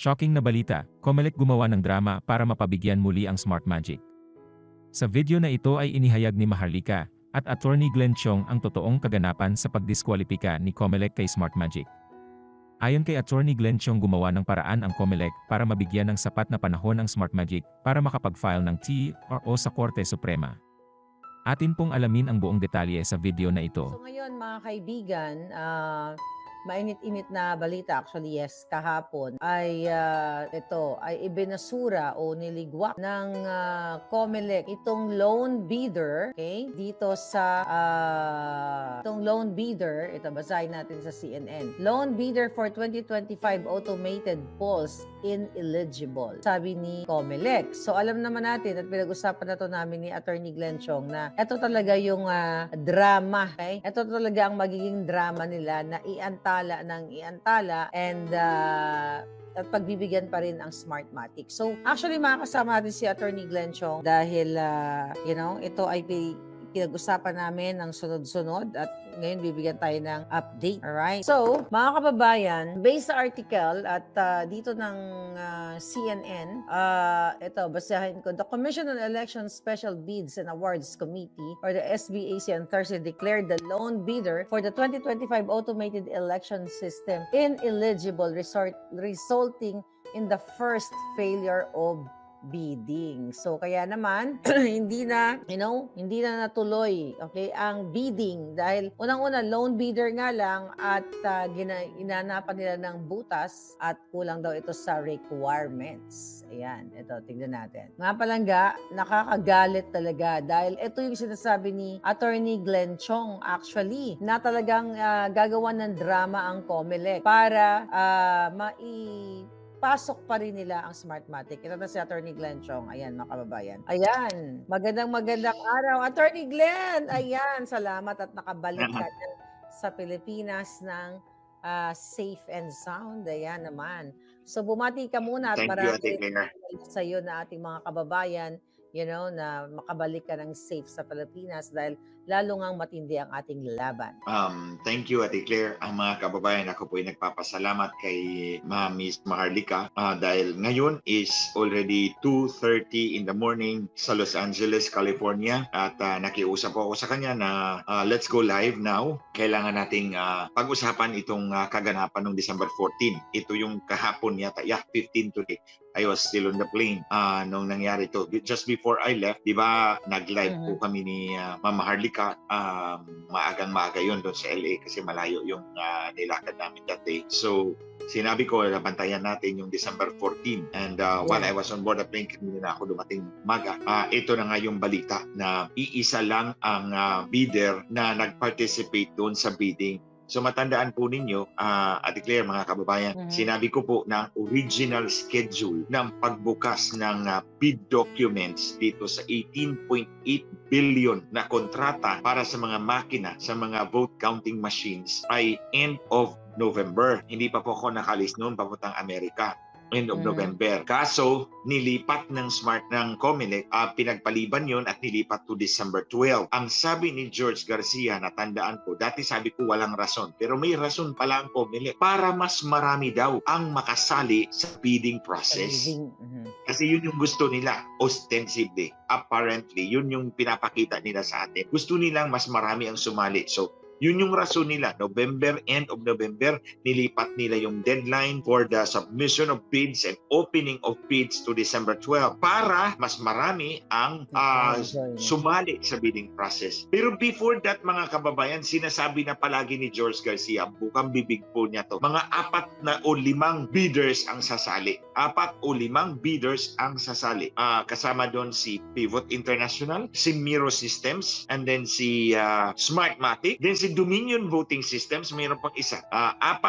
Shocking na balita, Comelec gumawa ng drama para mapabigyan muli ang Smart Magic. Sa video na ito ay inihayag ni Maharlika at Attorney Glenn Chong ang totoong kaganapan sa pagdiskwalipika ni Comelec kay Smart Magic. Ayon kay Attorney Glenn Chong, gumawa ng paraan ang Comelec para mabigyan ng sapat na panahon ang Smart Magic para makapag-file ng TRO sa Korte Suprema. Atin pong alamin ang buong detalye sa video na ito. So ngayon mga kaibigan, mainit-init na balita, actually yes, kahapon ay ito ay ibinasura o niligwak ng Comelec itong loan bidder, okay? Dito sa itong loan bidder, ito basahin natin sa CNN. Loan bidder for 2025 automated polls ineligible, sabi ni Comelec. So alam naman natin at pinag-usapan na to namin ni Attorney Glenn Chong na ito talaga yung drama, okay? Ito talaga ang magiging drama nila na iantala and at pagbibigyan pa rin ang Smartmatic. So, actually, makakasama natin si Attorney Glenn Chong dahil, ito ay pinag-usapan namin ng sunod-sunod at ngayon bibigyan tayo ng update. Alright? So, mga kababayan, based sa article at dito ng CNN, ito, basahin ko. The Commission on Elections Special Bids and Awards Committee or the SBAC on Thursday declared the loan bidder for the 2025 automated election system ineligible, resulting in the first failure of bidding. So kaya naman hindi na natuloy, okay, ang bidding dahil unang-una loan bidder nga lang at ginanapan nila ng butas at kulang daw ito sa requirements. Ayan, ito tingnan natin. Mga palangga, nakakagalit talaga dahil ito yung sinasabi ni Attorney Glenn Chong actually na talagang gagawa ng drama ang Comelec para pasok pa rin nila ang Smartmatic. Ito na si Attorney Glenn Chong. Ayan, mga kababayan. Ayan, magandang araw. Attorney Glenn, ayan, salamat at nakabalik ka sa Pilipinas ng safe and sound. Ayan naman. So, bumati ka muna at marami sa iyo na ating mga kababayan, na makabalik ka ng safe sa Pilipinas dahil lalo ngang matindi ang ating laban. Thank you, Ate Claire. Ang mga kababayan, ako po ay nagpapasalamat kay Miss Maharlika dahil ngayon is already 2:30 in the morning sa Los Angeles, California at nakiusap po ako sa kanya na let's go live now. Kailangan nating pag-usapan itong kaganapan ng December 14. Ito yung kahapon yata, 15 today. I was still on the plane nung nangyari to. Just before I left, di ba, nag-live po kami ni Mama Harlika. Maagang-maaga yun doon sa LA kasi malayo yung nilakad namin that day. So, sinabi ko, nabantayan natin yung December 14. And while I was on board the plane, hindi na ako dumating maga. Ito na nga yung balita na iisa lang ang bidder na nag-participate doon sa bidding. So matandaan po ninyo, Ate Claire, mga kababayan, sinabi ko po na original schedule ng pagbukas ng bid documents dito sa 18.8 billion na kontrata para sa mga makina, sa mga vote counting machines ay end of November. Hindi pa po ako nakalis noon papuntang Amerika. End of November. Kaso, nilipat ng Comelec, pinagpaliban yon at nilipat to December 12. Ang sabi ni George Garcia, natandaan ko, dati sabi ko walang rason, pero may rason pala ang Comelec para mas marami daw ang makasali sa bidding process. Kasi yun yung gusto nila, ostensibly, apparently, yun yung pinapakita nila sa atin. Gusto nilang mas marami ang sumali. So, yun yung rason nila. End of November, nilipat nila yung deadline for the submission of bids and opening of bids to December 12 para mas marami ang sumali sa bidding process. Pero before that, mga kababayan, sinasabi na palagi ni George Garcia, bukang bibig po niya to, mga 4 o 5 bidders ang sasali. 4 o 5 bidders ang sasali. Kasama doon si Pivot International, si Miro Systems, and then si Smartmatic, then si Dominion Voting Systems, mayroon pang isa. 4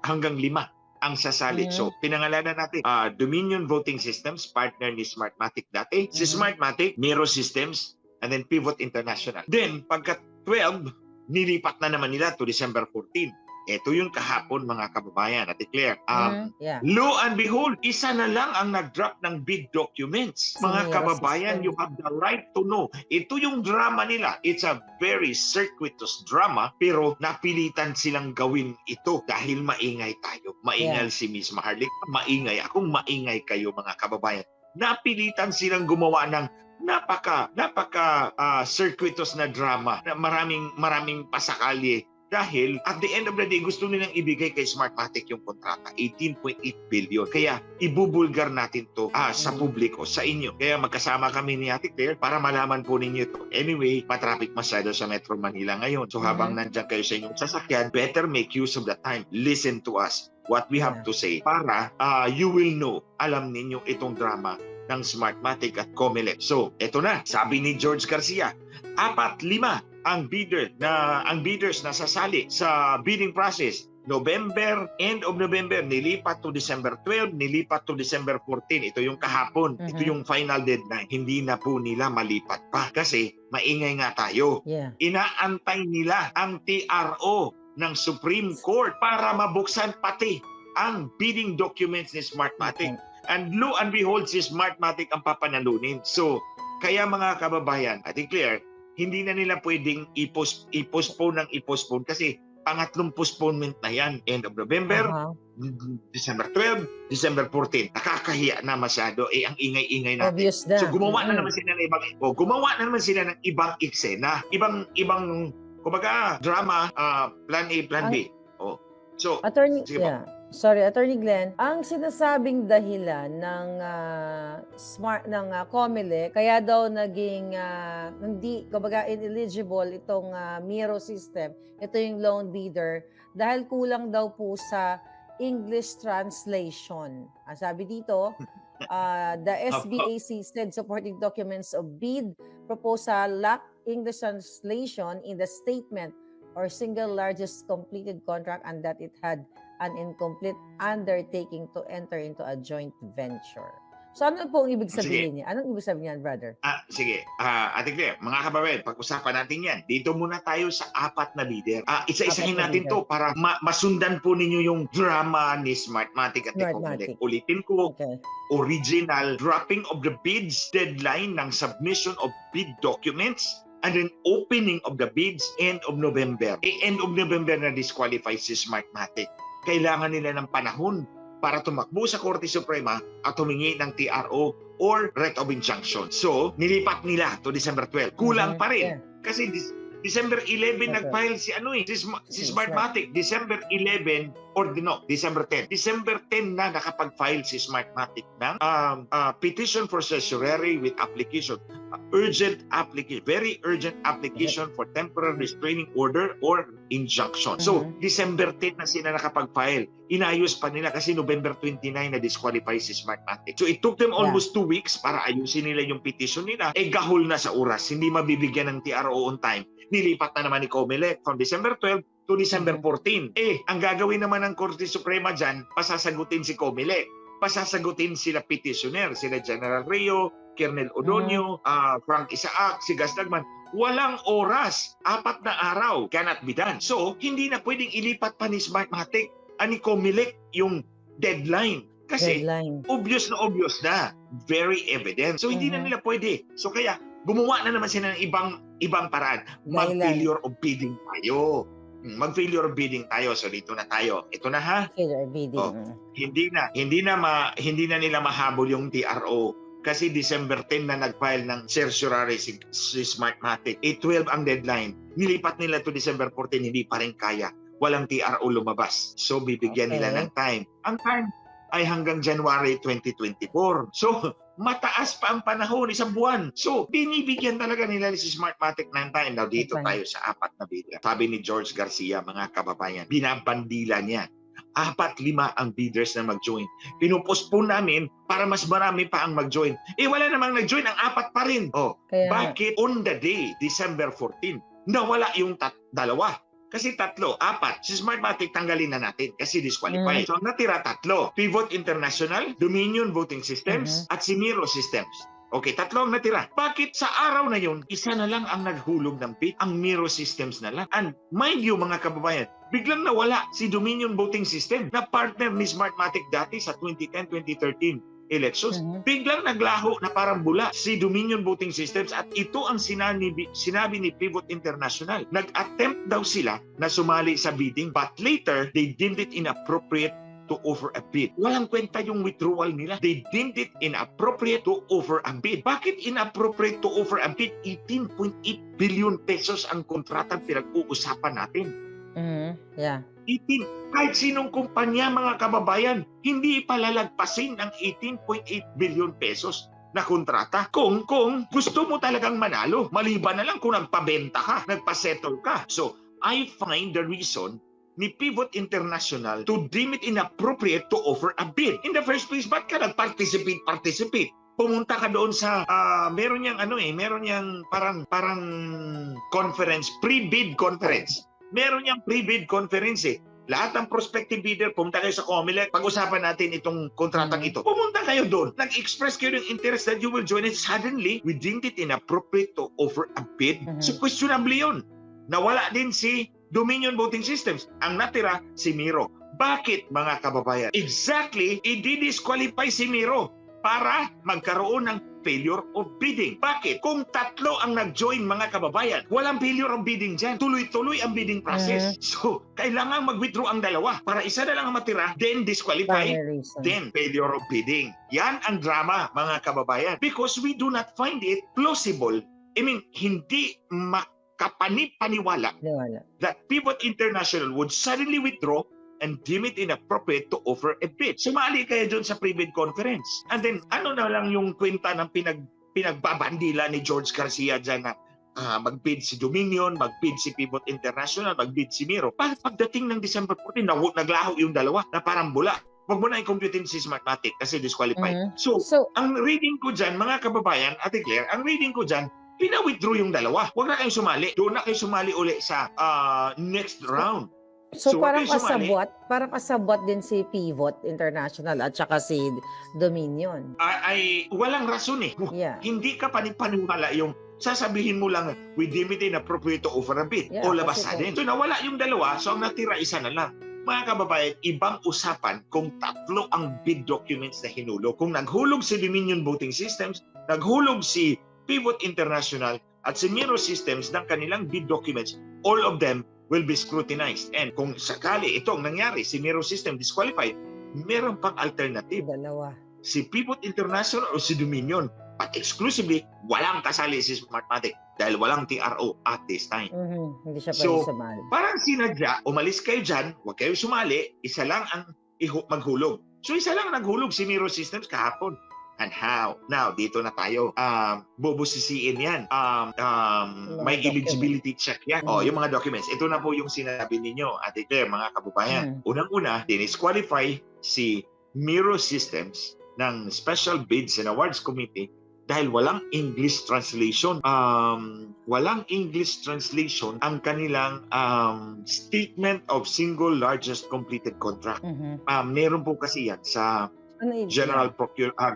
hanggang 5 ang sasali. So, pinangalanan natin Dominion Voting Systems, partner ni Smartmatic dati. Si Smartmatic, Miro Systems, and then Pivot International. Then, pagka 12, nilipat na naman nila to December 14. ito yung kahapon mga kababayan at Claire. Yeah. Lo and behold, isa na lang ang nag-drop ng bid documents. Mga Senior kababayan, assistant. you have the right to know. Ito yung drama nila. It's a very circuitous drama, pero napilitan silang gawin ito dahil maingay tayo. Maingal si Miss Maharlika, maingay akong maingay kayo mga kababayan. Napilitan silang gumawa ng napaka circuitous na drama na maraming pasakali dahil at the end of the day gusto nilang ibigay kay Smartmatic yung kontrata 18.8 billion. Kaya ibubulgar natin to sa publiko, sa inyo. Kaya magkasama kami ni Ate Claire para malaman po ninyo ito. Anyway, matraffic masyado sa Metro Manila ngayon. So habang nandiyan kayo sa inyong sasakyan, better make use of the time. Listen to us. What we have to say para you will know, alam ninyo itong drama ng Smartmatic at Comelec. So, eto na, sabi ni George Garcia, 4-5 ang bidders na sasali sa bidding process. End of November, nilipat to December 12, nilipat to December 14. Ito yung kahapon. Ito yung final deadline. Hindi na po nila malipat pa kasi maingay nga tayo. Yeah. Inaantay nila ang TRO ng Supreme Court para mabuksan pati ang bidding documents ni Smartmatic. And lo and behold, si Smartmatic ang papanalunin. So, kaya mga kababayan, I think clear, hindi na nila pwedeng i-postpone kasi pangatlong postponement na yan. End of November, December 12, December 14. Nakakahiya na masyado. Ang ingay-ingay natin. Obvious na. So gumawa na naman sila ng ibang eksena. Ibang kumbaga, drama, plan A, plan B. So, Attorney, sige po. Attorney Glenn, ang sinasabing dahilan ng Comelec kaya daw naging hindi ineligible itong Miro system, ito yung loan bidder, dahil kulang daw po sa English translation. Ang sabi dito, the SBAC said supporting documents of bid proposal lack English translation in the statement or single largest completed contract and that it had an incomplete undertaking to enter into a joint venture. So ano po ang ibig sabihin niya? Anong ibig sabihin niyan, brother? Sige. Ate Claire, mga kababayan, pag-usapan natin yan. Dito muna tayo sa 4 na bidder. Isa-isahin natin to para masundan po ninyo yung drama ni Smartmatic at Comelec. Ulitin ko, original dropping of the bids, deadline ng submission of bid documents, and then opening of the bids end of November. End of November na disqualify si Smartmatic. Kailangan nila ng panahon para tumakbo sa Korte Suprema at humingi ng TRO or writ of injunction. So, nilipat nila to December 12. Kulang pa rin. Kasi December 11 nag-file si Smartmatic. December 11 December 10. December 10 na nakapag-file si Smartmatic ng petition for certiorari with application. Very urgent application for temporary restraining order or injunction. So, December 10 na sila nakapag-file. Inayos pa nila kasi November 29 na disqualify si Smartmatic. So, it took them almost 2 weeks para ayusin nila yung petition nila. Gahol na sa oras. Hindi mabibigyan ng TRO on time. Nilipat na naman ni Comelec from December 12 to December 14. Ang gagawin naman ng Korte Suprema dyan, pasasagutin si Comelec. Pasasagutin sila petitioner, sila General Reo, Kernel Odonio, Frank Isaac, si Gas Dagman. Walang oras, 4 na araw, cannot be done. So, hindi na pwedeng ilipat pa ni Smartmatic, ni Comelec yung deadline. Kasi obvious na, very evident. So, hindi na nila pwede. So, kaya gumawa na naman sila ng ibang paraan. Mag-failure of bidding tayo. Mag-failure of bidding tayo. So dito na tayo. Ito na ha. Failure of bidding. Hindi na nila mahabol yung TRO kasi December 10 na nag-file ng certiorari si Smartmatic. 12 ang deadline. Nilipat nila to December 14, hindi pa rin kaya. Walang TRO lumabas. So bibigyan nila ng time. Ang time ay hanggang January 2024. So mataas pa ang panahon, 1 buwan. So, binibigyan talaga nila si Smartmatic ng time. Now, dito tayo sa 4 na bidder. Sabi ni George Garcia, mga kababayan, binabandila niya. 4-5 ang bidders na mag-join. Pinupostpone namin para mas marami pa ang mag-join. Wala namang nag-join, ang 4 pa rin. Bakit on the day, December 14, nawala yung 2? Kasi 3, 4. Si Smartmatic tanggalin na natin kasi disqualified. So, ang natira 3. Pivot International, Dominion Voting Systems, at si Miro Systems. Okay, 3 ang natira. Bakit sa araw na yun, isa na lang ang naghulog ng bid? Ang Miro Systems na lang. And mind you mga kababayan, biglang nawala si Dominion Voting System na partner ni Smartmatic dati sa 2010-2013 elections. Biglang naglaho na parang bula si Dominion Voting Systems at ito ang sinabi ni Pivot International. Nag-attempt daw sila na sumali sa bidding but later they deemed it inappropriate to offer a bid. Walang kwenta yung withdrawal nila. They deemed it inappropriate to offer a bid. Bakit inappropriate to offer a bid? 18.8 billion pesos ang kontratang pinag-uusapan natin. Yeah. 18. Kahit sinong kumpanya mga kababayan, hindi palalagpasin ang 18.8 billion pesos na kontrata kung gusto mo talagang manalo. Maliban na lang kung nagpabenta ka, nagpasettle ka. So, I find the reason ni Pivot International to deem it inappropriate to offer a bid. In the first place, ba't ka nag-participate? Pumunta ka doon sa meron niyang parang conference, pre-bid conference. Meron niyang pre-bid conference eh. Lahat ng prospective bidder, pumunta kayo sa COMELEC, pag-usapan natin itong kontratang ito. Pumunta kayo doon, nag-express kayo ng interest that you will join it. Suddenly, we deemed it inappropriate to offer a bid. So questionable yun. Nawala din si Dominion Voting Systems. Ang natira, si Miro. Bakit mga kababayan? Exactly, i-disqualify si Miro para magkaroon ng failure of bidding. Bakit? Kung 3 ang nag-join mga kababayan, walang failure of bidding dyan. Tuloy-tuloy ang bidding process. So, kailangan mag-withdraw ang dalawa para isa na lang ang matira, then disqualify, then failure of bidding. Yan ang drama mga kababayan. Because we do not find it plausible. I mean, hindi kapanipaniwala that Pivot International would suddenly withdraw and deem it inappropriate to offer a bid. Sumali kayo dun sa pre-bid conference. And then, ano na lang yung kwenta ng pinagbabandila ni George Garcia dyan na mag-bid si Dominion, mag-bid si Pivot International, mag-bid si Miro. Pagdating ng December 14, naglaho yung dalawa na parang bula. Huwag mo na i-computein si Smartmatic kasi disqualified. So, ang reading ko dyan, mga kababayan, Ate Claire, ang reading ko dyan, pina-withdraw yung dalawa. Huwag na kayong sumali. Doon na kayo sumali uli sa next round. So parang kasabwat din si Pivot International at saka si Dominion. Ay walang rason eh. Yeah. Hindi ka panipaniwala yung sasabihin mo lang, we deem it inappropriate to offer a bid. Yeah, O labas na din. So nawala yung dalawa, so ang natira isa na lang. Mga kababayan, ibang usapan kung 3 ang bid documents na hinulog. Kung naghulog si Dominion Voting Systems, naghulog si Pivot International at si Miro Systems ng kanilang bid documents, all of them will be scrutinized. And kung sakali itong nangyari, si Miro System disqualified, meron pang alternative. Dalawa. Si Pivot International o si Dominion. But exclusively, walang kasali si Smartmatic dahil walang TRO at this time. Hindi siya pwede sumali. Parang sinadya, umalis kayo dyan, huwag kayo sumali, isa lang ang maghulog. So isa lang naghulog si Miro Systems kahapon. And how? Now, dito na tayo. Bubusisiin yan. May eligibility check yan. Yung mga documents. Ito na po yung sinabi ninyo, Ate Claire, mga kababayan. Unang-una, dinisqualify si Miro Systems ng Special Bids and Awards Committee dahil walang English translation. Walang English translation ang kanilang Statement of Single Largest Completed Contract. Meron po kasi yan sa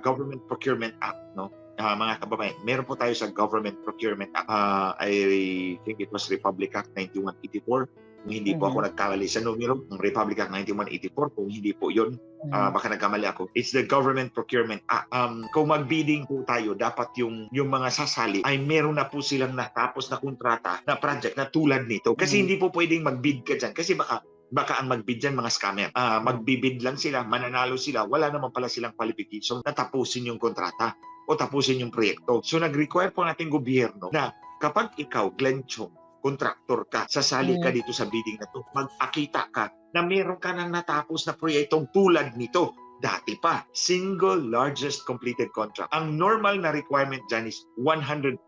Government Procurement Act, no? Mga kababayan, meron po tayo sa Government Procurement Act. I think it was Republic Act 9184. Kung hindi po ako nagkamali sa numero, Republic Act 9184, kung hindi po yun, baka nagkamali ako. It's the Government Procurement Act. Kung mag-bidding po tayo, dapat yung mga sasali ay meron na po silang natapos na kontrata na project na tulad nito. Kasi hindi po pwedeng mag-bid ka dyan. Kasi baka ang mag-bid dyan mga scammer. Magbibid lang sila, mananalo sila, wala naman pala silang qualification na tapusin yung kontrata o tapusin yung proyekto. So nag-require po natin gobyerno na kapag ikaw, Glenn Chong, contractor ka, sasali ka dito sa bidding na to, magpakita ka na meron ka nang natapos na proyektong tulad nito. Dati pa, single largest completed contract. Ang normal na requirement dyan is 100%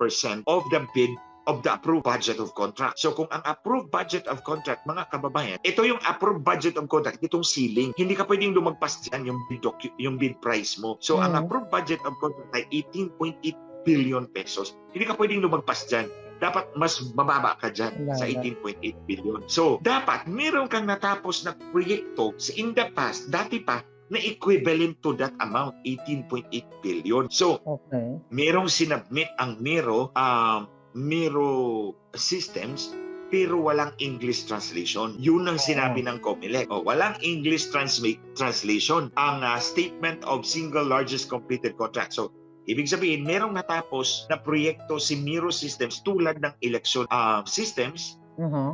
of the bid of the approved budget of contract. So kung ang approved budget of contract, mga kababayan, ito yung approved budget of contract, itong ceiling. Hindi ka pwedeng lumagpas dyan yung bid price mo. So ang approved budget of contract ay 18.8 billion pesos. Hindi ka pwedeng lumagpas dyan. Dapat mas mababa ka dyan sa 18.8 billion. So dapat meron kang natapos na proyekto in the past, dati pa, na equivalent to that amount, 18.8 billion. So, Okay. merong sinubmit ang Miro Systems pero walang English translation. Yun ang sinabi ng COMELEC. Walang English translation ang Statement of Single Largest Completed Contract. So, ibig sabihin, merong natapos na proyekto si Miro Systems tulad ng election systems Uh-huh.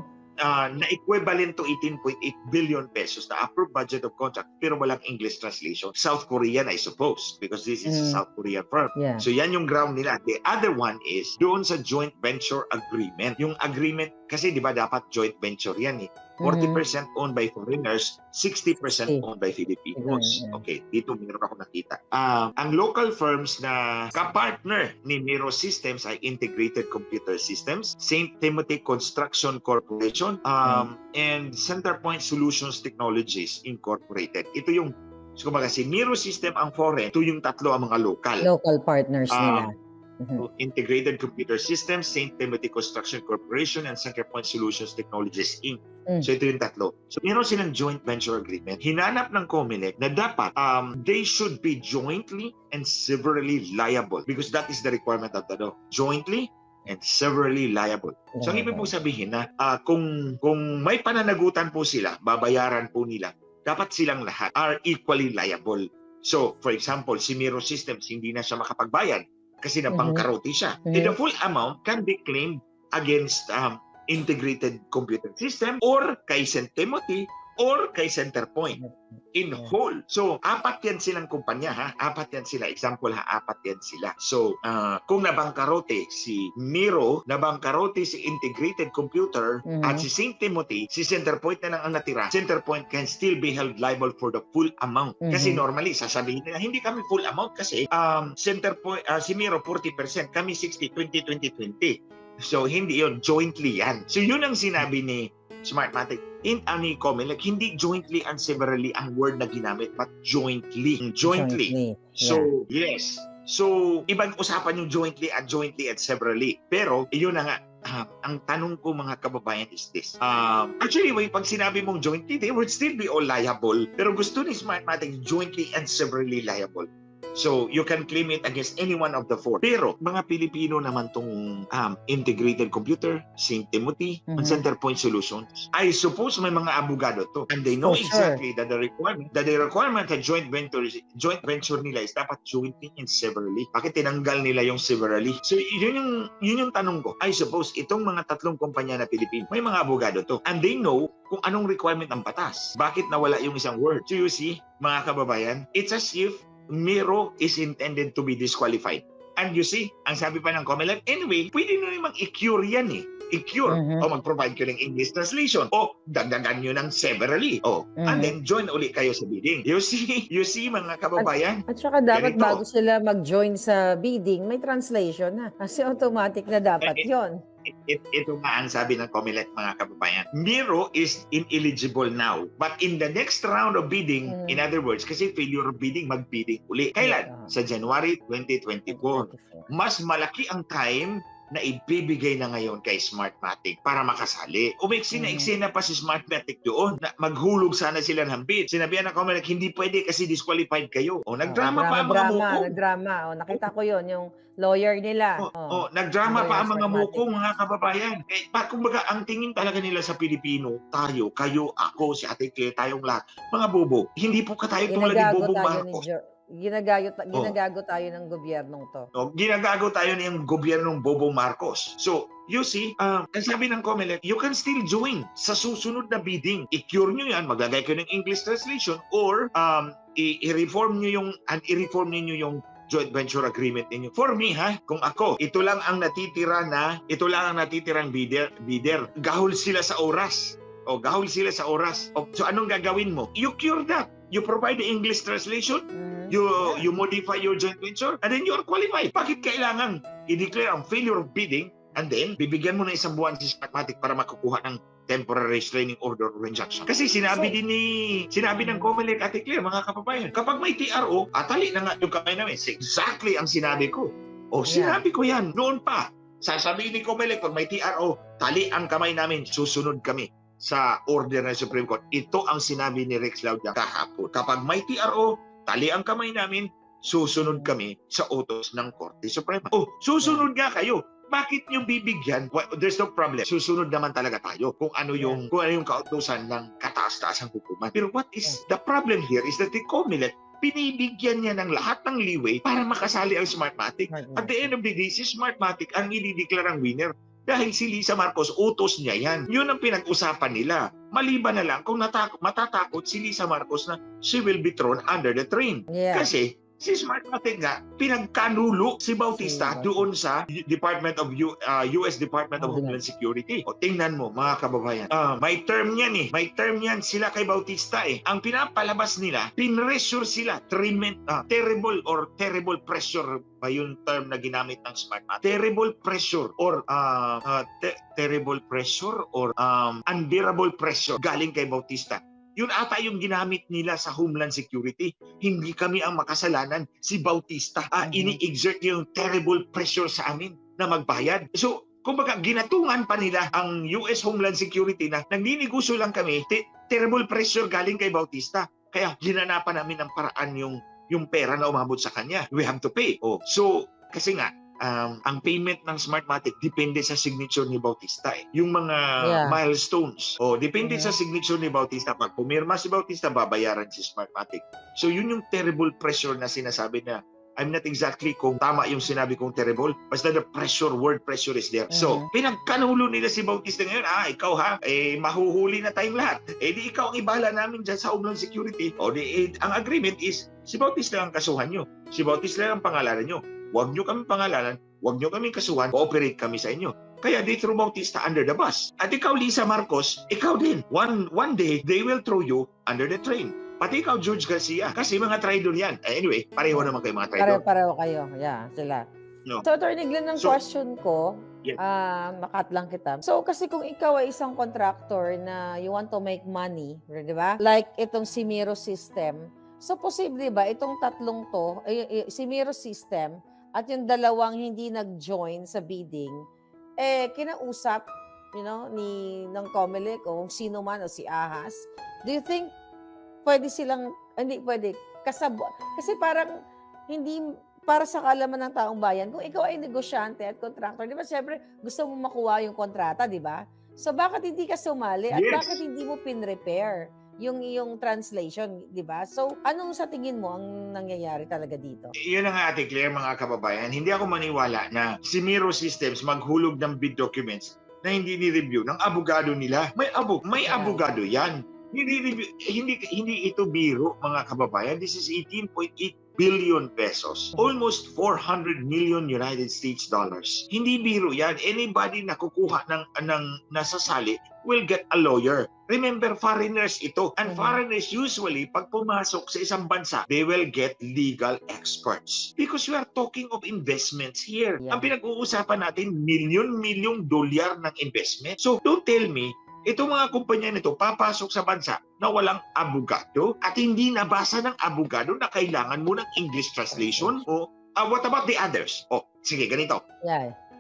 na equivalent to 18.8 billion pesos na approved budget of contract pero walang English translation. South Korean, I suppose, because this is a South Korean firm. Yeah. So yan yung ground nila. The other one is doon sa joint venture agreement. Yung agreement, kasi di ba dapat joint venture yan eh. 40% owned by foreigners, 60% owned by Filipinos. Yeah. Okay, dito meron ako nakita. Ang local firms na kapartner ni Miro Systems ay Integrated Computer Systems, St. Timothy Construction Corporation, and Centerpoint Solutions Technologies Incorporated. Ito yung, kumbaga si Miro System ang foreign, ito yung tatlo ang mga local. Local partners nila. Integrated Computer Systems, St. Timothy Construction Corporation, and Centerpoint Solutions Technologies Inc. So ito yung tatlo. So meron silang joint venture agreement. Hinanap ng COMELEC na dapat they should be jointly and severally liable because that is the requirement of the law. Jointly and severally liable. So ang ibig po sabihin na kung may pananagutan po sila, babayaran po nila, dapat silang lahat are equally liable. So for example, si Miro Systems hindi na siya makapagbayad kasi nabangkarote siya. And the full amount can be claimed against Integrated Computer System or kay St. Timothy or kay Centerpoint in whole. So, apat yan silang kumpanya ha. Apat yan sila. Example ha, apat yan sila. So, kung nabangkarote si Miro, nabangkarote si Integrated Computer at si St. Timothy, si Centerpoint na lang ang natira. Centerpoint can still be held liable for the full amount. Kasi normally, sasabihin nila, hindi kami full amount kasi Centerpoint, si Miro 40%, kami 60, 20, 20, 20. So, hindi yun. Jointly yan. So, yun ang sinabi ni Smartmatic. In ani COMELEC, hindi jointly and severally ang word na ginamit, but jointly. Jointly. So, yes. So, ibang usapan yung jointly and severally. Pero, yun na nga. Ang tanong ko mga kababayan is this. Actually, pag sinabi mong jointly, they would still be all liable. Pero gusto ni Smartmatic jointly and severally liable. So, you can claim it against any one of the four. Pero, mga Pilipino naman tong Integrated Computer, St. Timothy, and Centerpoint Solutions, I suppose may mga abogado to. And they know exactly that the requirement sa joint venture nila is dapat jointly and severally. Bakit tinanggal nila yung severally? So, yun yung tanong ko. I suppose, itong mga tatlong kumpanya na Pilipino, may mga abogado to. And they know kung anong requirement ang batas. Bakit nawala yung isang word? So, you see, mga kababayan, it's as if Miro is intended to be disqualified. And you see, ang sabi pa ng COMELEC, anyway, pwede nyo namang i-cure yan eh. I-cure. O mag-provide kayo ng English translation. O dagdagan nyo ng severally. And then join uli kayo sa bidding. You see mga kababayan? At saka dapat ganito. bago sila mag-join sa bidding, may translation na. Kasi automatic na dapat yon. Ito nga ang sabi ng COMELEC mga kababayan. Miro is ineligible now. But in the next round of bidding, in other words, kasi failure of bidding, mag-bidding uli. Kailan? Sa January 2024. Mas malaki ang time na ibibigay na ngayon kay Smartmatic para makasali. Umeksi na eksena pa si Smartmatic doon na maghulog sana sila ng bid. Sinabihan na COMELEC, hindi pwede kasi disqualified kayo. Nagdrama pa ang mga mukong. Nagdrama. Nakita ko yon yung lawyer nila. Nagdrama pa ang mga mukong, mga kababayan. Kumbaga, ang tingin talaga nila sa Pilipino, tayo, kayo, ako, si Ate Claire, tayong lahat, mga bobo. Hindi po ka tayo tulad ni Bobo Marcos. Ginagago tayo ng gobyernong to. Ginagago tayo ng gobyernong Bobo Marcos. So, you see, ang sabi ng COMELEC, you can still join sa susunod na bidding. I-cure nyo yan, maglagay kayo ng English translation, or i-reform nyo yung joint venture agreement ninyo. For me, kung ako, ito lang ang natirang bidder. Gahol sila sa oras. So, anong gagawin mo? You cure that. You provide the English translation, you modify your joint venture, and then you are qualified. Bakit kailangan i-declare ang failure of bidding, and then bibigyan mo na isang buwan si Smartmatic para makukuha ng temporary restraining order or injunction? Kasi sinabi ng COMELEC, Ate Claire, mga kababayan, kapag may TRO, atali na nga yung kamay namin. Exactly ang sinabi ko. Sinabi ko yan noon pa. Sasabihin ni COMELEC, pag may TRO, tali ang kamay namin, susunod kami. sa order ng Supreme Court. Ito ang sinabi ni Rex Lauda kahapon. Kapag may TRO, tali ang kamay namin, susunod kami sa utos ng Korte Suprema. Oh, susunod nga kayo. Bakit nyo bibigyan? Well, there's no problem. Susunod naman talaga tayo kung ano yung kautusan ng kataas-taasang hukuman. Pero what is the problem here is that the COMELEC binibigyan niya ng lahat ng leeway para makasali ang Smartmatic. At the end of the day, si Smartmatic ang idideklarang winner. Dahil si Lisa Marcos, utos niya yan. Yun ang pinag-usapan nila. Maliban na lang kung matatakot si Lisa Marcos na she will be thrown under the train. Yeah. Kasi si Smartmatic nga, pinagkanulo si Bautista doon sa US Department of Homeland Security. O tingnan mo mga kababayan, may term yan eh. May term yan sila kay Bautista eh. Ang pinapalabas nila, pinressure sila, terrible pressure ba yung term na ginamit ng Smartmatic? Terrible pressure or unbearable pressure galing kay Bautista. Yun ata yung ginamit nila sa Homeland Security. Hindi kami ang makasalanan. Si Bautista, ini-exert yung terrible pressure sa amin na magbayad. So, kumbaga, ginatungan pa nila ang US Homeland Security na nagninegosyo lang kami, terrible pressure galing kay Bautista. Kaya ginanapan namin ng paraan yung pera na umabot sa kanya. We have to pay. Oh, so, kasi nga, ang payment ng Smartmatic depende sa signature ni Bautista eh. Yung mga milestones. Depende sa signature ni Bautista. Pag pumirma si Bautista, babayaran si Smartmatic. So yun yung terrible pressure na sinasabi na I'm not exactly kung tama yung sinabi kong terrible. Basta the word pressure is there. So, pinagkanulo nila si Bautista ngayon. Ikaw ha, mahuhuli na tayong lahat. Di ikaw ang ibala namin dyan sa Homeland Security. Ang agreement is, si Bautista lang ang kasuhan nyo. Si Bautista lang ang pangalanan nyo. Huwag nyo kami pangalanan, huwag nyo kami kasuhan, cooperate kami sa inyo. Kaya they threw Bautista under the bus. At ikaw, Lisa Marcos, ikaw din. One day, they will throw you under the train. Pati ikaw, George Garcia. Kasi mga traitor yan. Anyway, pareho naman kayo mga traitor. Pareho kayo. Yeah, sila. No. So, Attorney Glenn, ang question ko, makat lang kita. So, kasi kung ikaw ay isang contractor na you want to make money, di ba? Like itong Simiro system. So, posible ba itong tatlong to, Simiro system, at yung dalawang hindi nag-join sa bidding, kinausap, ng COMELEC o kung sino man o si Ahas, do you think pwede silang, hindi pwede, kasi parang hindi para sa kalaman ng taong bayan, kung ikaw ay negosyante at contractor, di ba, siyempre gusto mo makuha yung kontrata, di ba? So, bakit hindi ka sumali at bakit hindi mo pin-repair yung iyong translation, di ba? So, anong sa tingin mo ang nangyayari talaga dito? Yun ang Ate Claire, mga kababayan. Hindi ako maniwala na si Miro Systems maghulog ng bid documents na hindi ni-review ng abogado nila. May abogado yan. Hindi ito biro, mga kababayan. This is 18.8 billion pesos. Almost 400 million United States dollars. Hindi biro yan. Anybody na kukuha ng nasasali will get a lawyer. Remember, foreigners ito. And foreigners usually, pag pumasok sa isang bansa, they will get legal experts. Because we are talking of investments here. Ang pinag-uusapan natin, milyon dolyar ng investment. So, don't tell me, itong mga kumpanya nito papasok sa bansa na walang abogado at hindi nabasa ng abogado na kailangan mo ng English translation. What about the others? Sige, ganito.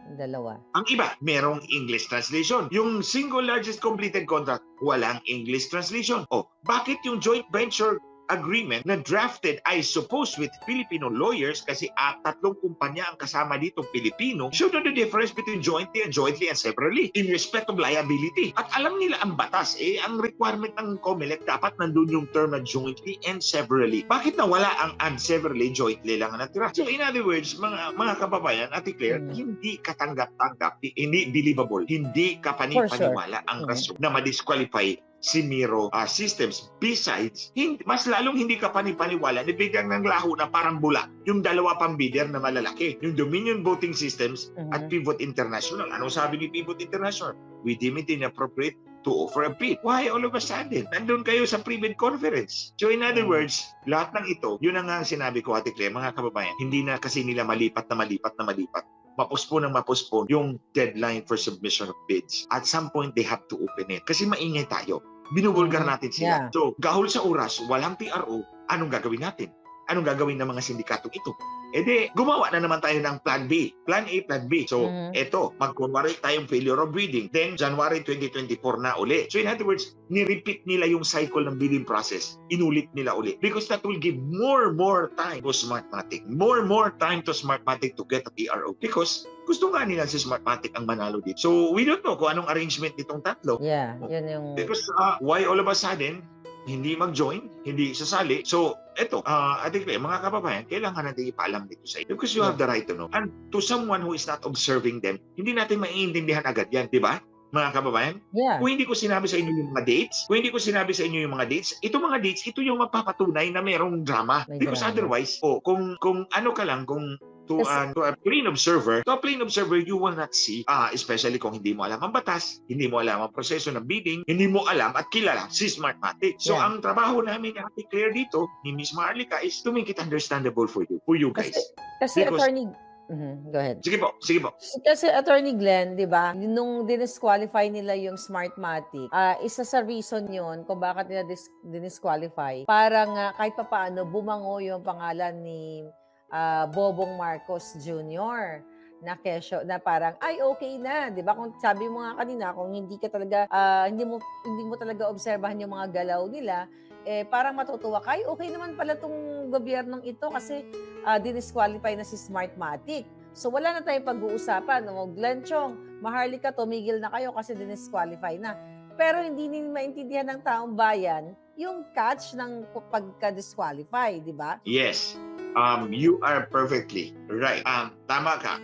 Dalawa. Ang iba, merong English translation. Yung single largest completed contract, walang English translation. Bakit yung joint venture agreement na drafted, I suppose, with Filipino lawyers, kasi tatlong kumpanya ang kasama dito, Pilipino, show the difference between jointly and severally in respect of liability. At alam nila ang batas, ang requirement ng COMELEC, dapat nandun yung term na jointly and severally. Bakit nawala ang and severally, jointly lang ang natira? So in other words, mga kababayan, Ate Claire, hindi katanggap-tanggap, hindi believable, hindi kapani-paniwala ang rason na ma-disqualify si Miro Systems. Besides, mas lalong hindi ka panipaniwala, nabigyan ng laho na parang bula yung dalawa pang bidder na malalaki, yung Dominion Voting Systems at Pivot International. Anong sabi ni Pivot International? We deem it inappropriate to offer a bid. Why all of a sudden? Nandun kayo sa pre-bid conference. So in other words, lahat ng ito, yun ang nga sinabi ko, Ate Claire, mga kababayan, hindi na kasi nila malipat. Mapospone yung deadline for submission of bids. At some point, they have to open it. Kasi maingay tayo. Binubulgar natin sila. So, gahol sa oras, walang PRO, anong gagawin natin? anong gagawin ng mga sindikatong ito? E di, gumawa na naman tayo ng Plan B. Plan A, Plan B. So, eto, magkunwari tayong failure of bidding. Then, January 2024 na uli. So, in other words, ni-repeat nila yung cycle ng bidding process. Inulit nila uli. Because that will give more time to Smartmatic. More time to Smartmatic to get a TRO. Because gusto nga nila si Smartmatic ang manalo dito. So, we don't know kung anong arrangement nitong tatlo. Yeah, yun yung... Because why all of a sudden, hindi mag-join, hindi sasali. So, eto, I think mga kababayan, kailangan natin ipaalam dito sa inyo. Because you have the right to know. And to someone who is not observing them, hindi natin maiintindihan agad yan, di ba? Mga kababayan, Yeah. kung hindi ko sinabi sa inyo yung mga dates, ito mga dates, ito yung mapapatunay na mayroong drama. May Because drama. otherwise, kung ano ka lang, kung to a plain observer, you will not see, especially kung hindi mo alam ang batas, hindi mo alam ang proseso ng bidding, hindi mo alam at kilala si Smartmatic. So, Yeah. ang trabaho namin ni Ate Claire dito, ni Miss Maharlika, is to make it understandable for you guys. Kasi Because- attorney... Go ahead. Sige po. Kasi Attorney Glenn, 'di ba? Nung dinisqualify nila yung Smartmatic, isa sa reason 'yon kung bakit nila dinisqualify. Parang kahit papaano bumango yung pangalan ni Bobong Marcos Jr. na kesyo na parang ay okay na, 'di ba? Kung sabi mo nga kanina kung hindi ka talaga hindi mo talaga obserbahan yung mga galaw nila, parang matutuwa ka, ay okay naman pala tong gobyernong ito kasi dinisqualify na si Smartmatic. So wala na tayong pag-uusapan. No? Glenn Chong, Maharlika, tumigil na kayo kasi dinisqualify na. Pero hindi nila maintindihan ng taong bayan yung catch ng pagka-disqualify, di ba? Yes. You are perfectly right. Tama ka.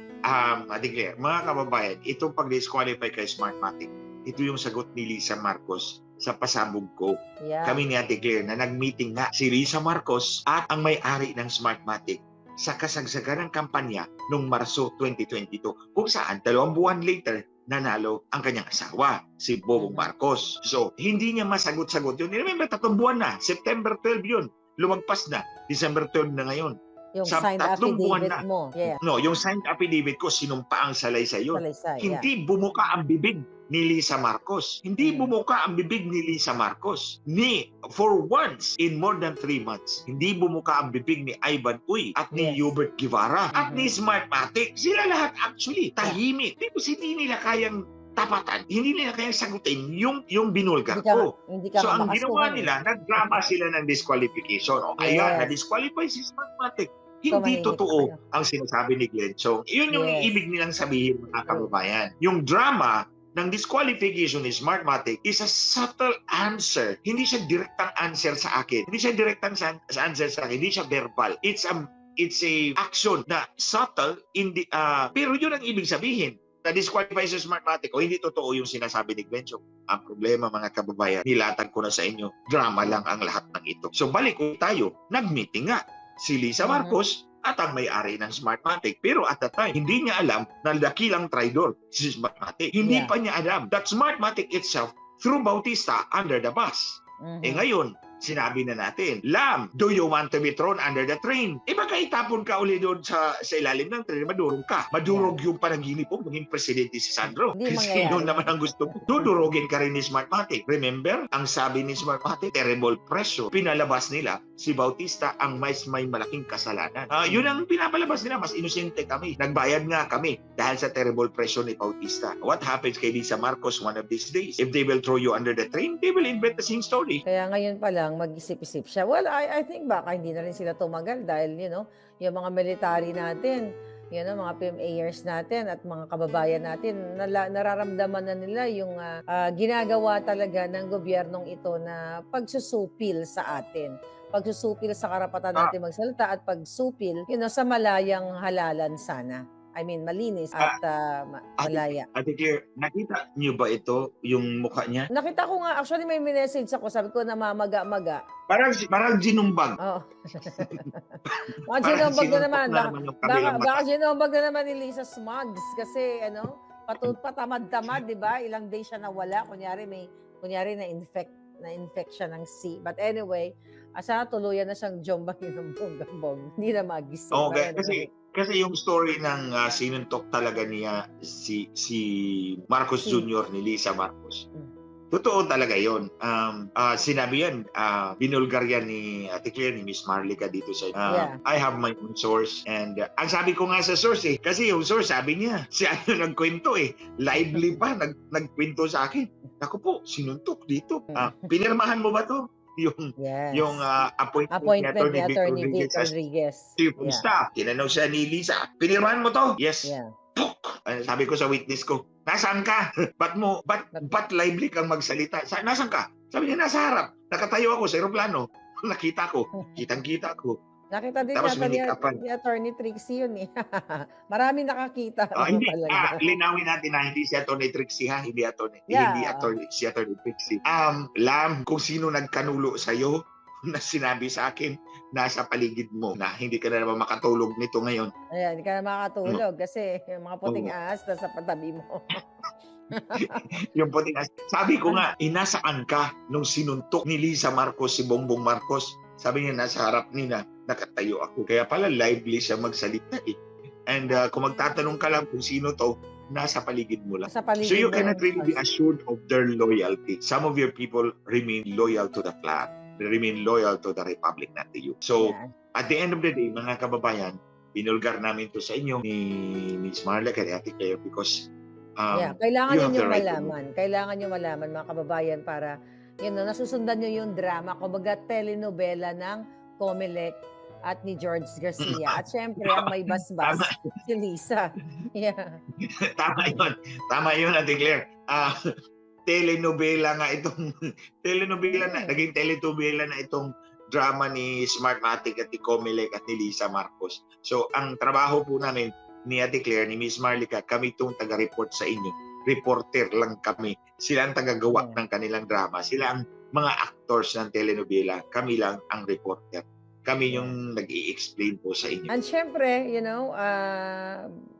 Ate Claire, mga kababayan, itong pag-disqualify kay Smartmatic, ito yung sagot ni Lisa Marcos sa pasabog ko. Yeah. Kami ni Ate Claire na nag-meeting nga si Lisa Marcos at ang may-ari ng Smartmatic sa kasagsagan ng kampanya noong Marso 2022 kung saan 2 buwan later nanalo ang kanyang asawa, si Bobong Marcos. So, hindi niya masagot-sagot yun. Remember, 3 buwan na. September 12 yun. Lumagpas na. December 12 na ngayon. Yung Sa signed 3 buwan affidavit na. mo. Yeah. No, yung signed affidavit ko, sinumpa ang salaysay yun. Salaysay, Hindi bumuka ang bibig ni Lisa Marcos. Hindi bumuka ang bibig ni Lisa Marcos. For once, in more than 3 months, hindi bumuka ang bibig ni Ivan Uy at ni Yes. Hubert Guevara at ni Smartmatic. Sila lahat actually tahimik. Because hindi nila kayang tapatan, hindi nila kayang sagutin yung binulgar ko. Hindi ka So ang ginawa makasuhan. nila, nag-drama sila ng disqualification. O kaya Yes. na-disqualify si Smartmatic. So, Hindi manhihik totoo kayo. ang sinasabi ni Glenn Chong. Yun yung Yes. ibig nilang sabihin, mga kababayan. Yung drama ng disqualification ni Smartmatic is a subtle answer. Hindi siya direktang answer sa akin. Hindi siya direktang answer sa akin. Hindi siya verbal. It's a action na subtle, pero yun ang ibig sabihin. Na-disqualify sa Smartmatic o hindi totoo yung sinasabi ni Glenn Chong. Ang problema, mga kababayan, nilatag ko na sa inyo, drama lang ang lahat ng ito. So balik ko tayo, nag-meeting nga si Lisa Marcos at ang may-ari ng Smartmatic. Pero at that time, hindi niya alam na dakilang traidor si Smartmatic. Hindi pa niya alam that Smartmatic itself threw Bautista under the bus. Ngayon, sinabi na natin, Lam, do you want to be thrown under the train? Baka itapon ka uli doon sa ilalim ng train, madurog ka. Madurog yung panaginip mo, maging presidente si Sandro. Hindi Kasi mangyayari. yun naman ang gusto mo. Dudurogin ka rin ni Smartmatic. Remember, ang sabi ni Smartmatic, terrible pressure. Pinalabas nila si Bautista ang may malaking kasalanan. Yun ang pinapalabas nila, mas inosente kami. Nagbayad nga kami dahil sa terrible pressure ni Bautista. What happens kay Lisa Marcos one of these days? If they will throw you under the train, they will invent the same story. Kaya ngayon pa lang, mag-isip-isip siya. Well, I think baka hindi na rin sila tumagal dahil, yung mga military natin, mga PMAers natin at mga kababayan natin, nararamdaman na nila yung ginagawa talaga ng gobyernong ito na pagsusupil sa atin. Pagsusupil sa karapatan natin magsalita at pagsupil, sa malayang halalan sana. I mean, malinis at malaya. Ate Claire, nakita niyo ba ito, yung mukha niya? Nakita ko nga, actually may message ako, sabi ko na mamaga-maga. Parang ginumbag. Oo. Baka ginumbag na naman. Baka ginumbag na naman ni Lisa Smugs kasi patamad-tamad, di ba? Ilang days siya nawala. Kunyari na-infect siya ng C. But anyway, sana tuluyan na siyang jombang ginumbong. Hindi na magising. Okay, kasi yung story ng sinuntok talaga niya si Marcos Jr. ni Lisa Marcos. totoo talaga yon. Sinabi yan, binulgar yan ni Ate Claire, ni Miss Marlica dito sa Yeah. I have my own source. And ang sabi ko nga sa source kasi yung source sabi niya, siya yung nagkwento lively pa, nagkwento sa akin. Ako po, sinuntok dito. Pinirmahan mo ba to? Yes. Yung appointment ni Appointment ni Atty. Attorney Vic Vic Rodriguez. Chief of Staff. Tinanong siya ni Lisa, pinirmahan mo to? Yes. Yeah. Sabi ko sa witness ko, nasaan ka? Ba't lively kang magsalita? Nasaan ka? Sabi niya, nasa harap. Nakatayo ako sa aeroplano. Nakita ko. Kitang-kita ko. Nakita din Tapos natin minikapan. ni Attorney Trixie yun eh. Maraming nakakita. Hindi. Talaga. Linawin natin na hindi si Atty. Trixie ha. Hindi si Atty. Trixie. Lam, kung sino nagkanulo sa'yo na sinabi sa akin, nasa paligid mo na hindi ka na naman makatulog nito ngayon. Ayan, hindi ka na makakatulog kasi yung mga puting ahas nasa patabi mo. Yung puting ahas. Sabi ko nga, inasaan ka nung sinuntok ni Lisa Marcos si Bongbong Marcos? Sabi niya, nasa harap nila, nakatayo ako. Kaya pala lively siya magsalita And kung magtatanong ka lang kung sino to, nasa paligid mo lang. Sa paligid So you mo cannot lang. really be assured of their loyalty. Some of your people remain loyal to the flag. They remain loyal to the Republic, not to you. So at the end of the day, mga kababayan, binulgar namin to sa inyo ni Ms. Marlica at Ate Claire because kailangan you have nyo the right to malaman. Kailangan nyo malaman, mga kababayan, para nasusundan nyo yung drama, kumbaga telenovela ng Comelec at ni George Garcia. At syempre, ang may basbas, si Lisa. Yeah. Tama yun, Ate Claire. Telenovela nga itong naging telenovela na itong drama ni Smartmatic at ni Comelec at ni Lisa Marcos. So ang trabaho po namin ni Ate Claire, ni Miss Marlica, kami itong taga-report sa inyo. Reporter lang kami. Sila ang taga-gawa ng kanilang drama. Sila ang mga actors ng telenovela. Kami lang ang reporter. Kami yung nag-i-explain po sa inyo. And syempre,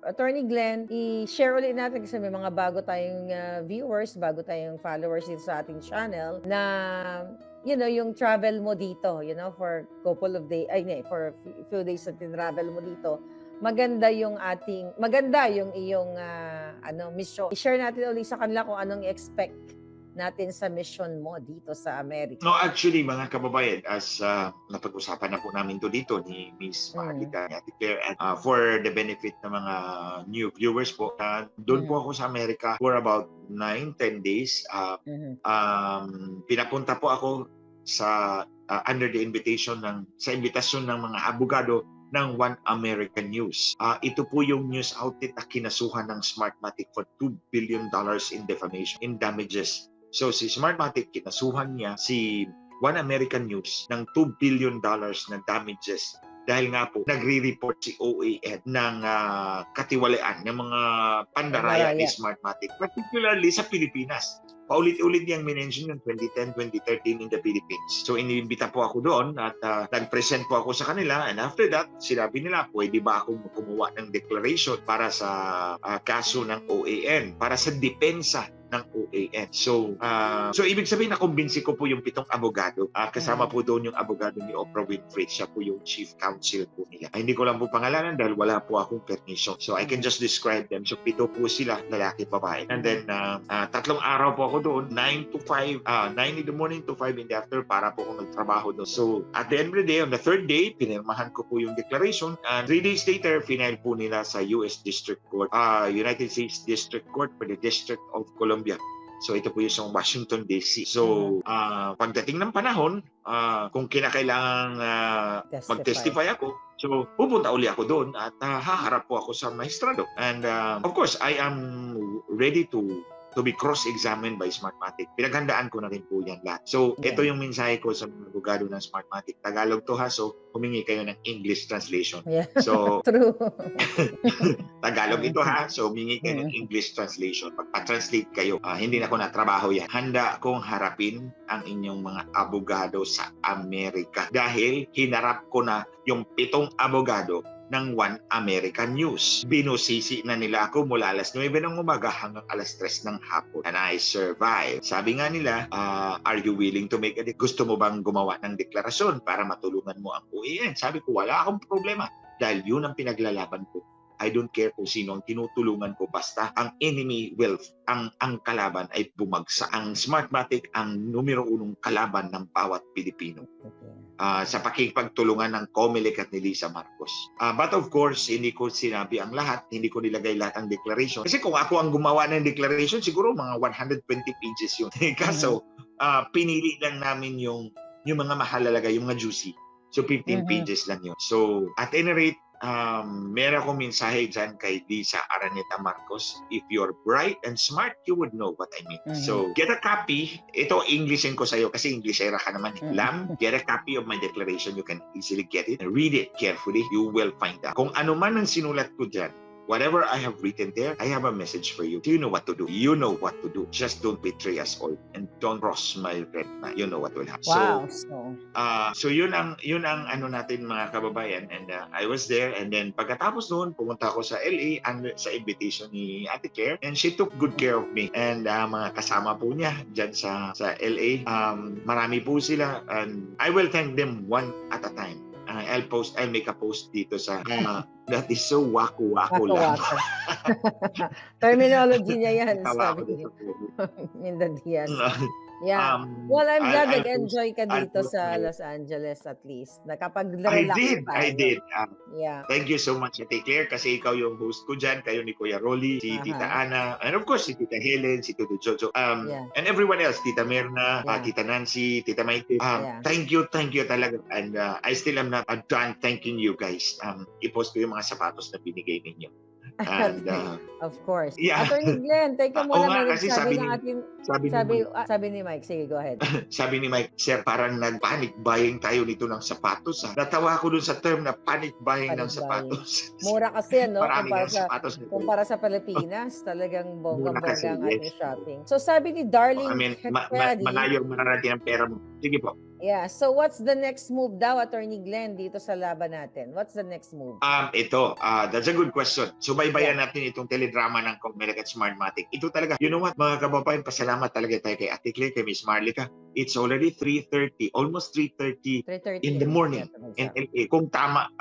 Attorney Glenn, i-share ulit natin kasi may mga bago tayong viewers, bago tayong followers dito sa ating channel na yung travel mo dito, for couple of days, for few days na tinravel mo dito. Maganda yung iyong mission. I-share natin ulit sa kanila kung anong i-expect natin sa mission mo dito sa Amerika. No, actually, mga kababayan, as napag-usapan na po namin to dito ni Miss Marlica, ni Ate Claire, and for the benefit ng mga new viewers po, doon po ako sa Amerika for about 9-10 days. Pinapunta po ako sa under the invitation sa imbitasyon ng mga abogado ng One American News. Ito po yung news outlet na kinasuhan ng Smartmatic for $2 billion in defamation, in damages. So si Smartmatic, kinasuhan niya si One American News ng $2 billion na damages dahil nga po nagre-report si OAN ng katiwalaan ng mga pandaraya ni Smartmatic, particularly sa Pilipinas. Paulit-ulit niyang minention yung 2010, 2013 in the Philippines. So iniimbita po ako doon at nag-present po ako sa kanila, and after that, sinabi nila, pwede ba ako kumuha ng declaration para sa kaso ng OAN, para sa depensa ng OAN. So ibig sabihin, nakumbinsi ko po yung 7 abogado. Kasama po doon yung abogado ni Oprah Winfrey. Siya po yung chief counsel po nila. Hindi ko lang po pangalanan dahil wala po akong permission. So I can just describe them. So 7 po sila, lalaki, babae. And then 3 araw po ako doon, 9 in the morning to 5 in the afternoon para po ako nagtrabaho doon. So at the end of the day, on the 3rd day, pinirmahan ko po yung declaration. And 3 days later, final po nila sa US District Court, United States District Court for the District of Columbia. So ito po yung sa Washington DC. So pagdating ng panahon, kung kinakailangang mag-testify ako, so pupunta uli ako doon at haharap po ako sa maestrado. And of course, I am ready to be cross-examined by Smartmatic. Pinaghandaan ko na rin po yan lahat. So, ito yung mensahe ko sa mga abogado ng Smartmatic. Tagalog to ha, so humingi kayo ng English translation. Yeah. So, true. Tagalog ito ha, so humingi kayo ng English translation. Pagpa-translate kayo, hindi na ko natrabaho yan. Handa kong harapin ang inyong mga abogado sa Amerika. Dahil hinarap ko na yung 7 abogado ng One American News. Binusisi na nila ako mula alas 9 ng umaga hanggang alas 3 ng hapon. And I survived. Sabi nga nila, are you willing to make a gusto mo bang gumawa ng deklarasyon para matulungan mo ang OAN? Sabi ko, wala akong problema. Dahil yun ang pinaglalaban ko. I don't care kung sino ang tinutulungan ko, basta ang enemy will, ang kalaban ay bumagsak. Ang Smartmatic ang numero 1 kalaban ng bawat Pilipino. Sa pakikipagtulungan ng COMELEC at ni Lisa Marcos. But of course, hindi ko sinabi ang lahat, hindi ko nilagay lahat ang declaration. Kasi kung ako ang gumawa ng declaration, siguro mga 120 pages yun. Kaso, pinili lang namin yung mga mahalaga, yung mga juicy. So 15 pages lang yun. So at any rate, meron akong mensahe dyan kay Lisa Araneta Marcos. If you're bright and smart, you would know what I mean. So, get a copy. Ito, Englishin ko sa'yo kasi Englishera ka naman. Lam, get a copy of my declaration. You can easily get it. Read it carefully. You will find out. Kung ano man ang sinulat ko dyan, whatever I have written there, I have a message for you. Do you know what to do? You know what to do. Just don't betray us all and don't cross my red line. You know what will happen. Wow. So yun ang ano natin mga kababayan, and I was there, and then pagkatapos noon pumunta ako sa LA sa invitation ni Ate Claire, and she took good care of me, and mga kasama po niya diyan sa LA, marami po sila, and I will thank them one at a time. I'll make a post dito sa that is so waku-waku lang. Terminology niya yan, Tawa sabi ako ni dito. Minda Diaz. Yeah. Well, I'm glad nag-enjoy ka dito sa Los Angeles at least. Nakapag-relax tayo. I did. Yeah. Thank you so much, Ate Claire, kasi ikaw yung host ko dyan, kayo ni Kuya Rolly, si Tita Ana, and of course, si Tita Helen, si Tito Jojo, and everyone else, Tita Merna, Tita Nancy, Tita Maite. Thank you talaga. And I still am not done thanking you guys. I-post ko yung mga sapatos na binigay ninyo. And, of course. Yeah. Attorney Glenn, take ka muna. Kasi sabi ni Mike, sige, go ahead. Sabi ni Mike, sir, parang nag-panic buying tayo nito ng sapatos. Natawa ako dun sa term na panic buying ng sapatos. Mura kasi, no? Kumpara sa Pilipinas, talagang bonggang-bonggang ating shopping. So sabi ni Darling, malayo mararating ang pera mo. Sige po. Yeah. So what's the next move daw, Attorney Glenn, dito sa laban natin? What's the next move? That's a good question. Subaybayan natin itong teledrama ng COMELEC at Smartmatic. Ito talaga, you know what, mga kababayan, pasalamat talaga tayo kay Ate Claire, kay Miss Marlica. It's already 3:30, almost 3:30 in the morning in LA. Kung tama,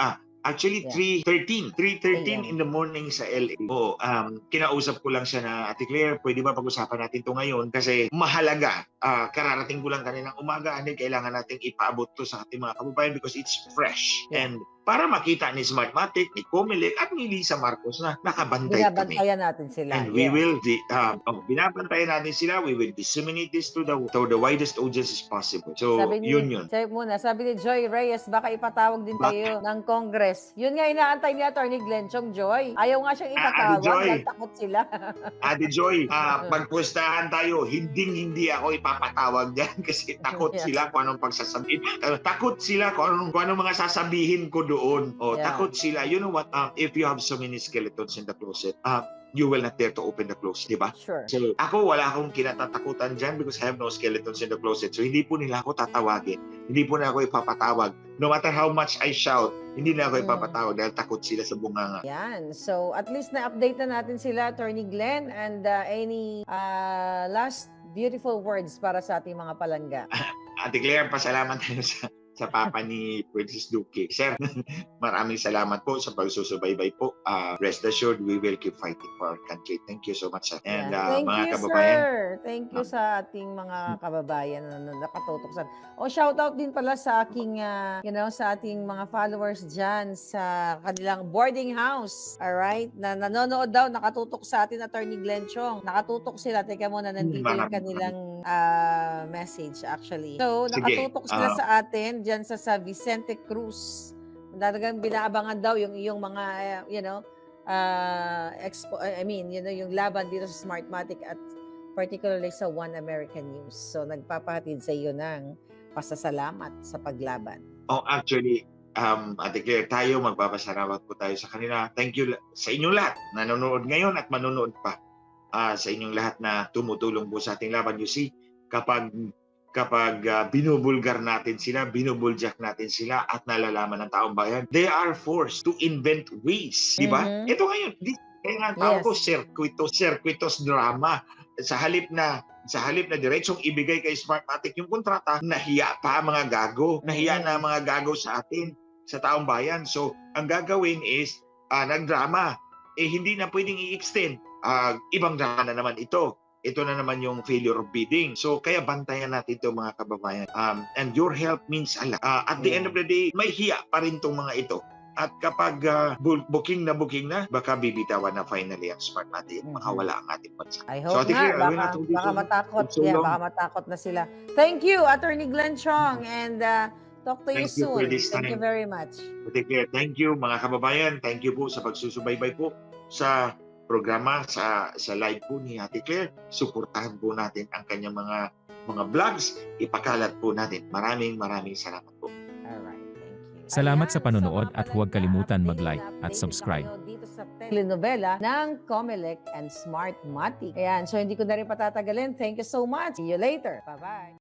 actually, 3:13 in the morning sa LA. Kinausap ko lang siya na, Ate Claire, pwede ba pag-usapan natin to ngayon? Kasi mahalaga. Kararating ko lang kaninang umaga, and kailangan nating ipaabot to sa ating mga kababayan because it's fresh. And para makita ni Smartmatic, ni COMELEC, at ni Lisa Marcos na nakabantay kami. Binabantayan natin sila. And we will, binabantayan natin sila, we will disseminate this to the widest audiences possible. So, yun. Sabi ni Joy Reyes, baka ipatawag din tayo ng Congress. Yun nga inaantay ni Attorney Glenn Chong, Joy. Ayaw nga siyang ipatawag, dahil takot sila. Ate Joy, pagpustahan tayo, hindi ako ipapatawag dyan kasi takot sila kung anong pagsasabihin. Takot sila kung anong mga sasabihin ko doon. Takot sila. You know what? If you have so many skeletons in the closet, you will not dare to open the closet, di ba? Sure. So, ako wala akong kinatatakutan dyan because I have no skeletons in the closet. So, hindi po nila ako tatawagin. Hindi po na ako ipapatawag. No matter how much I shout, hindi na ako ipapatawag dahil takot sila sa bunganga. Yan. So, at least na-update na natin sila, Attorney Glenn, and any last beautiful words para sa ating mga palangga. Ate Claire, pasalamat tayo sa papa ni Princess Duque. Sir, maraming salamat po sa pagsusubaybay po. Rest assured, we will keep fighting for our country. Thank you so much, sir. And thank mga you, kababayan, sir. Thank you sa ating mga kababayan na nakatutok sa. Shout out din pala sa aking, sa ating mga followers dyan sa kanilang boarding house. Alright? Na nanonood daw, nakatutok sa atin, Attorney Glenn Chong. Nakatutok sila. Teka muna, nandito yung kanilang message actually. So, nakatutok sila sa atin dyan sa Vicente Cruz. Talagang binaabangan daw yung iyong mga, yung laban dito sa Smartmatic at particularly sa One American News. So, nagpapahatid sa iyo ng pasasalamat sa paglaban. Actually, Ate Claire, tayo magpapasalamat po tayo sa kanila. Thank you sa inyong lahat na nanonood ngayon at manonood pa. Sa inyong lahat na tumutulong po sa ating laban. You see, kapag binubulgar natin sila, binubuljak natin sila at nalalaman ng taong bayan, they are forced to invent ways. Diba? Ito ngayon, kaya nga tawag ko circuitous drama. Sa halip na diretsong ibigay kay Smartmatic yung kontrata, nahiya pa mga gago. Nahiya na mga gago sa atin, sa taong bayan. So, ang gagawin is, nagdrama. hindi na pwedeng i-extend. Ibang drama na naman ito. Ito na naman yung failure of bidding. So, kaya bantayan natin ito mga kababayan. And your help means a lot. At the end of the day, may hiya pa rin itong mga ito. At kapag booking na, baka bibitawan na finally ang Smartmatic at makawala ang ating bansa. I So, hope Ate Claire, I will nga. not hold you Baka so- matakot. so long. Baka matakot na sila. Thank you, Attorney Glenn Chong. And talk to you Thank you for soon. this Thank you time. very much. Ate Claire, thank you mga kababayan. Thank you po sa pagsusubaybay po sa programa, sa live po ni Ate Claire. Suportahan po natin ang kanyang mga vlogs. Ipakalat po natin. Maraming salamat po. Alright, thank you. Salamat sa Ayan, panonood so mga at huwag palangga, kalimutan update mag-like na at updated subscribe. ako dito sa telenovela ng Comelec and Smartmatic. Ayan, so hindi ko na rin patatagalin. Thank you so much. See you later. Bye-bye.